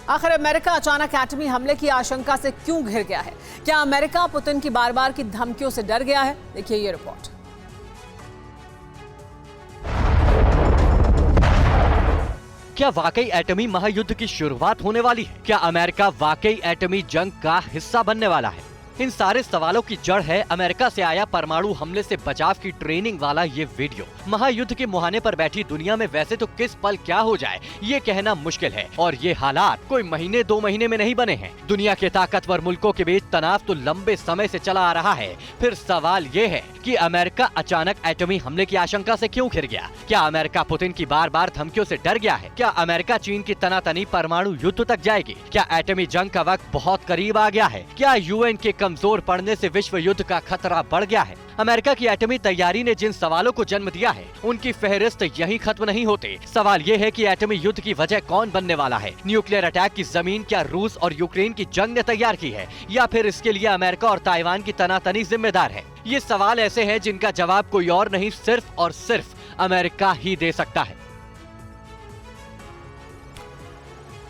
आखिर अमेरिका अचानक एटमी हमले की आशंका से क्यों घिर गया है? क्या अमेरिका पुतिन की बार बार की धमकियों से डर गया है? देखिए ये रिपोर्ट। क्या वाकई एटमी महायुद्ध की शुरुआत होने वाली है? क्या अमेरिका वाकई एटमी जंग का हिस्सा बनने वाला है? इन सारे सवालों की जड़ है अमेरिका से आया परमाणु हमले से बचाव की ट्रेनिंग वाला ये वीडियो। महायुद्ध के मुहाने पर बैठी दुनिया में वैसे तो किस पल क्या हो जाए ये कहना मुश्किल है, और ये हालात कोई महीने 2 महीने में नहीं बने हैं। दुनिया के ताकतवर मुल्कों के बीच तनाव तो लंबे समय से चला आ रहा है। फिर सवाल ये है कि अमेरिका अचानक एटमी हमले की आशंका से क्यों घिर गया? क्या अमेरिका पुतिन की बार बार धमकियों से डर गया है? क्या अमेरिका चीन की तनातनी परमाणु युद्ध तक जाएगी? क्या एटमी जंग का वक्त बहुत करीब आ गया है? क्या यूएन के कमजोर पड़ने से विश्व युद्ध का खतरा बढ़ गया है? अमेरिका की एटमी तैयारी ने जिन सवालों को जन्म दिया है उनकी फहरिस्त यहीं खत्म नहीं होते। सवाल ये है कि एटमी युद्ध की वजह कौन बनने वाला है? न्यूक्लियर अटैक की जमीन क्या रूस और यूक्रेन की जंग ने तैयार की है, या फिर इसके लिए अमेरिका और ताइवान की तनातनी जिम्मेदार है? ये सवाल ऐसे हैं जिनका जवाब कोई और नहीं, सिर्फ और सिर्फ अमेरिका ही दे सकता है।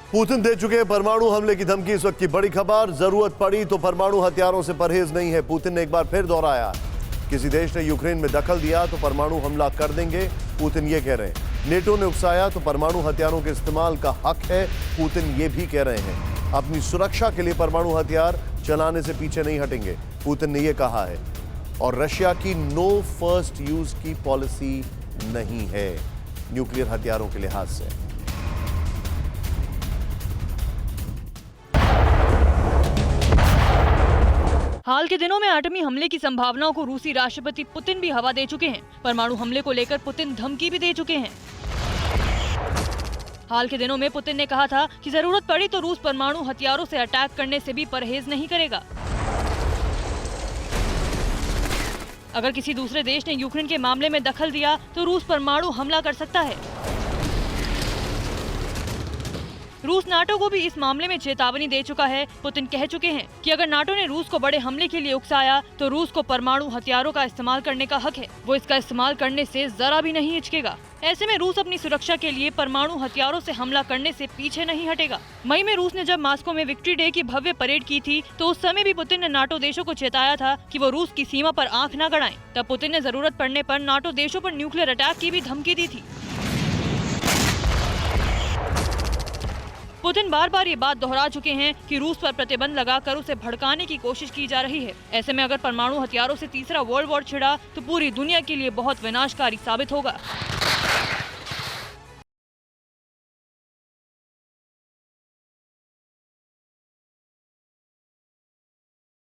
पुतिन दे चुके हैं परमाणु हमले की धमकी। इस वक्त की बड़ी खबर, जरूरत पड़ी तो परमाणु हथियारों से परहेज नहीं है। पुतिन ने एक बार फिर दोहराया, किसी देश ने यूक्रेन में दखल दिया तो परमाणु हमला कर देंगे, पुतिन ये कह रहे हैं। नेटो ने उकसाया तो परमाणु हथियारों के इस्तेमाल का हक है, पुतिन ये भी कह रहे हैं। अपनी सुरक्षा के लिए परमाणु हथियार चलाने से पीछे नहीं हटेंगे, पुतिन ने यह कहा है। और रशिया की नो फर्स्ट यूज की पॉलिसी नहीं है न्यूक्लियर हथियारों के लिहाज से। हाल के दिनों में एटमी हमले की संभावनाओं को रूसी राष्ट्रपति पुतिन भी हवा दे चुके हैं। परमाणु हमले को लेकर पुतिन धमकी भी दे चुके हैं। हाल के दिनों में पुतिन ने कहा था कि जरूरत पड़ी तो रूस परमाणु हथियारों से अटैक करने से भी परहेज नहीं करेगा। अगर किसी दूसरे देश ने यूक्रेन के मामले में दखल दिया तो रूस परमाणु हमला कर सकता है। रूस नाटो को भी इस मामले में चेतावनी दे चुका है। पुतिन कह चुके हैं कि अगर नाटो ने रूस को बड़े हमले के लिए उकसाया तो रूस को परमाणु हथियारों का इस्तेमाल करने का हक है, वो इसका इस्तेमाल करने से जरा भी नहीं हिचकेगा। ऐसे में रूस अपनी सुरक्षा के लिए परमाणु हथियारों से हमला करने से पीछे नहीं हटेगा। मई में रूस ने जब मॉस्को में विक्ट्री डे की भव्य परेड की थी तो उस समय भी पुतिन ने नाटो देशों को चेताया था कि वो रूस की सीमा पर आंख न गड़ाएं। तब पुतिन ने जरूरत पड़ने पर नाटो देशों पर न्यूक्लियर अटैक की भी धमकी दी थी। पुतिन बार बार ये बात दोहरा चुके हैं कि रूस पर प्रतिबंध लगाकर उसे भड़काने की कोशिश की जा रही है। ऐसे में अगर परमाणु हथियारों से तीसरा वर्ल्ड वॉर छिड़ा तो पूरी दुनिया के लिए बहुत विनाशकारी साबित होगा।